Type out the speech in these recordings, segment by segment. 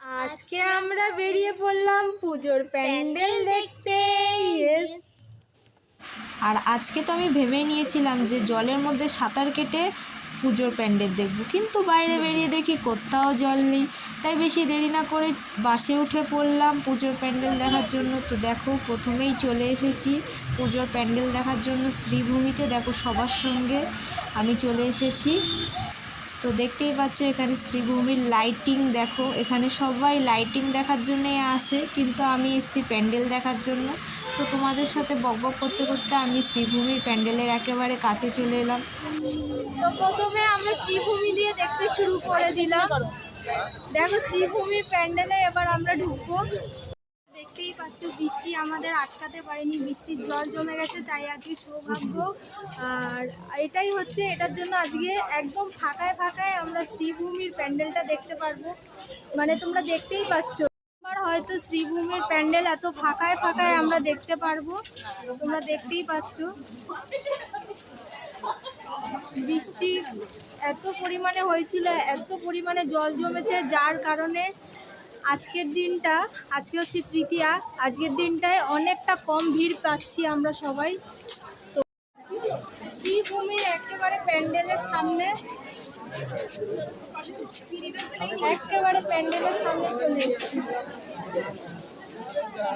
আজকে আমরা বেরিয়ে পড়লাম পুজোর প্যান্ডেল দেখতে। ইয়েস। আর আজকে তো আমি ভেবে নিয়েছিলাম যে জলের মধ্যে সাঁতার কেটে পুজোর প্যান্ডেল দেখব, কিন্তু বাইরে বেরিয়ে দেখি কোথাও জল নেই। তাই বেশি দেরি না করে বাসে উঠে পড়লাম পুজোর প্যান্ডেল দেখার জন্য। তো দেখো প্রথমেই চলে এসেছি পুজোর প্যান্ডেল দেখার জন্য শ্রীভূমিতে। দেখো সবার সঙ্গে আমি চলে এসেছি। তো দেখতেই পাচ্ছ এখানে শ্রীভূমির লাইটিং দেখো, এখানে সবাই লাইটিং দেখার জন্যে আসে, কিন্তু আমি এসেছি প্যান্ডেল দেখার জন্য। তো তোমাদের সাথে বকবক করতে করতে আমি শ্রীভূমির প্যান্ডেলের একেবারে কাছে চলে এলাম। তো প্রথমে আমরা শ্রীভূমি দিয়ে দেখতে শুরু করে দিলাম। দেখো শ্রীভূমির প্যান্ডেলে এবার আমরা ঢুকবো। দেখতেই পাচ্ছ বৃষ্টি আমাদের আটকাতে পারেনি, বৃষ্টির জল জমে গেছে, তাই আজকে সৌভাগ্য। আর এটাই হচ্ছে, এটার জন্য আজকে একদম ফাঁকায় ফাঁকায় আমরা শ্রীভূমির প্যান্ডেলটা দেখতে পারবো। মানে তোমরা দেখতেই পাচ্ছ, এবার হয়তো শ্রীভূমির প্যান্ডেল এত ফাঁকায় ফাঁকায় আমরা দেখতে পারবো। তোমরা দেখতেই পাচ্ছ বৃষ্টি এত পরিমাণে হয়েছিল, এত পরিমাণে জল জমেছে, যার কারণে আজকের দিনটা, আজকে হচ্ছে তৃতীয়া, আজকের দিনটায় অনেকটা কম ভিড় পাচ্ছি আমরা সবাই। তো শ্রীভূমির একেবারে প্যান্ডেলের সামনে, একেবারে প্যান্ডেলের সামনে চলে এসেছি।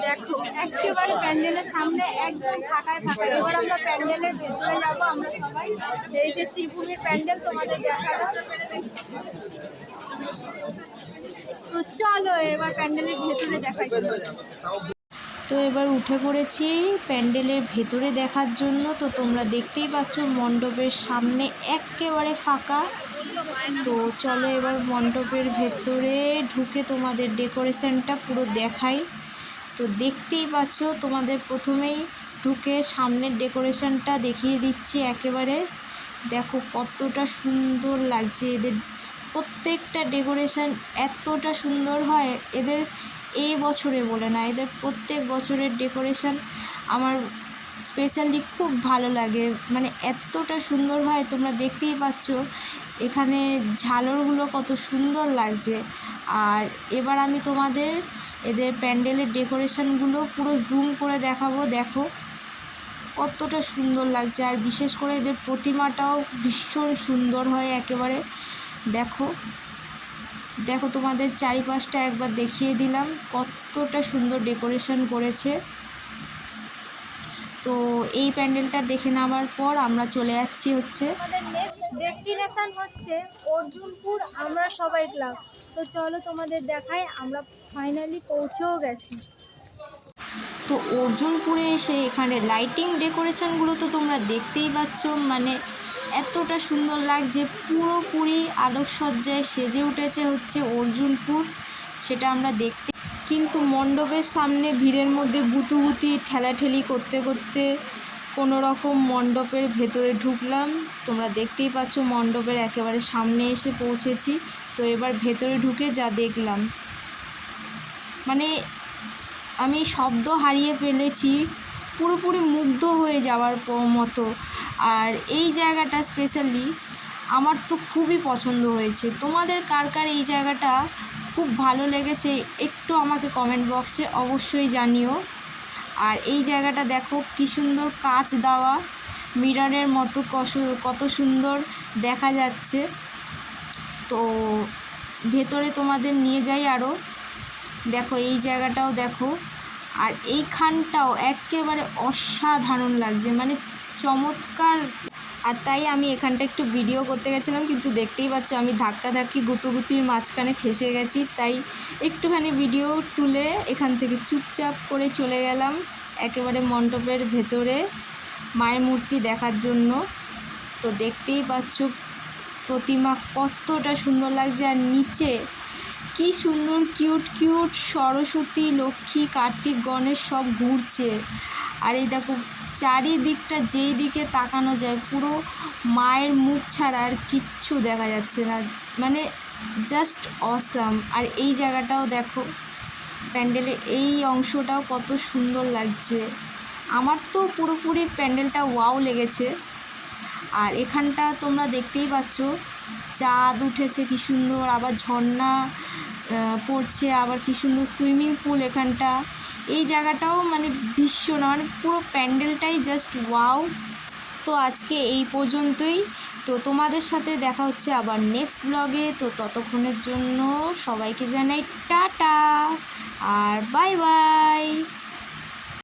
দেখো একেবারে প্যান্ডেলের সামনে একদম ফাঁকায় ফাঁকায়। এবার আমরা প্যান্ডেলের ভেতরে যাবো আমরা সবাই। এই যে শ্রীভূমির প্যান্ডেল তোমাদের দেখাবো। তো চলো এবার প্যান্ডেলের ভেতরে দেখাই। তো এবার উঠে পড়েছি প্যান্ডেলের ভেতরে দেখার জন্য। তো তোমরা দেখতেই পাচ্ছ মণ্ডপের সামনে একেবারে ফাঁকা। তো চলো এবার মণ্ডপের ভেতরে ঢুকে তোমাদের ডেকোরেশনটা পুরো দেখাই। তো দেখতেই পাচ্ছ তোমাদের প্রথমেই ঢুকে সামনের ডেকোরেশনটা দেখিয়ে দিচ্ছি একেবারে। দেখো কতটা সুন্দর লাগছে, এদের প্রত্যেকটা ডেকোরেশন এতটা সুন্দর হয়। এদের এই বছরে বলে না, এদের প্রত্যেক বছরের ডেকোরেশন আমার স্পেশালি খুব ভালো লাগে, মানে এতটা সুন্দর হয়। তোমরা দেখতেই পাচ্ছ এখানে ঝালরগুলো কত সুন্দর লাগছে। আর এবার আমি তোমাদের এদের প্যান্ডেলের ডেকোরেশনগুলো পুরো জুম করে দেখাবো। দেখো কতটা সুন্দর লাগছে, আর বিশেষ করে এদের প্রতিমাটাও ভীষণ সুন্দর হয় একেবারে। দেখো দেখো তোমাদের চারিপাশটা একবার দেখিয়ে দিলাম কতটা সুন্দর ডেকোরেশন করেছে। তো এই প্যান্ডেলটা দেখে নেওয়ার পর আমরা চলে যাচ্ছি হচ্ছে আমাদের নেক্সট ডেস্টিনেশন হচ্ছে অর্জুনপুর আমরা সবাই ক্লাব। তো চলো তোমাদের দেখাই, আমরা ফাইনালি পৌঁছেও গেছি। তো অর্জুনপুরে এসে এখানে লাইটিং ডেকোরেশনগুলো তো তোমরা দেখতেই পাচ্ছ, মানে এতটা সুন্দর লাগছে, পুরোপুরি আলোকসজ্জায় সেজে উঠেছে হচ্ছে অর্জুনপুর, সেটা আমরা দেখতে। কিন্তু মণ্ডপের সামনে ভিড়ের মধ্যে গুতুগুতি ঠেলাঠেলি করতে করতে কোনো রকম মণ্ডপের ভেতরে ঢুকলাম। তোমরা দেখতেই পাচ্ছ মণ্ডপের একেবারে সামনে এসে পৌঁছেছি। তো এবার ভেতরে ঢুকে যা দেখলাম, মানে আমি শব্দ হারিয়ে ফেলেছি, পুরোপুরি মুগ্ধ হয়ে যাওয়ার মতো। আর এই জায়গাটা স্পেশালি আমার তো খুবই পছন্দ হয়েছে। তোমাদের কার কার এই জায়গাটা খুব ভালো লেগেছে একটু আমাকে কমেন্ট বক্সে অবশ্যই জানিও। আর এই জায়গাটা দেখো কি সুন্দর কাঁচ দেওয়া, মিররের মতো কত সুন্দর দেখা যাচ্ছে। তো ভেতরে তোমাদের নিয়ে যাই আরও। দেখো এই জায়গাটাও দেখো, আর এইখানটাও একেবারে অসাধারণ লাগছে, মানে চমৎকার। আর তাই আমি এখানটা একটু ভিডিও করতে গেছিলাম, কিন্তু দেখতেই পাচ্ছ আমি ধাক্কাধাক্কি গুতুগুতির মাঝখানে ফেসে গেছি, তাই একটুখানি ভিডিও তুলে এখান থেকে চুপচাপ করে চলে গেলাম একেবারে মণ্ডপের ভেতরে মায়ের মূর্তি দেখার জন্য। তো দেখতেই পাচ্ছ প্রতিমা কতটা সুন্দর লাগছে, আর নিচে কি সুন্দর কিউট কিউট সরস্বতী, লক্ষ্মী, কার্তিক, গণেশ সব ঘুরছে। আর এই দেখো চারিদিকটা যেই দিকে তাকানো যায় পুরো মায়ের মুখ ছাড়া আর কিচ্ছু দেখা যাচ্ছে না, মানে জাস্ট অসাম। আর এই জায়গাটাও দেখো, প্যান্ডেলের এই অংশটাও কত সুন্দর লাগছে। আমার তো পুরোপুরি প্যান্ডেলটা ওয়াও লেগেছে। আর এখানটা তোমরা দেখতেই পাচ্ছ চাঁদ উঠেছে কি সুন্দর, আবার ঝর্ণা পড়ছে, আবার কি সুন্দর সুইমিং পুল এখানটা। এই জায়গাটাও মানে ভীষণ, মানে পুরো প্যান্ডেলটাই জাস্ট ওয়াও। তো আজকে এই পর্যন্তই। তো তোমাদের সাথে দেখা হচ্ছে আবার নেক্সট ব্লগে। তো ততক্ষণের জন্য সবাইকে জানাই টাটা আর বাই বাই।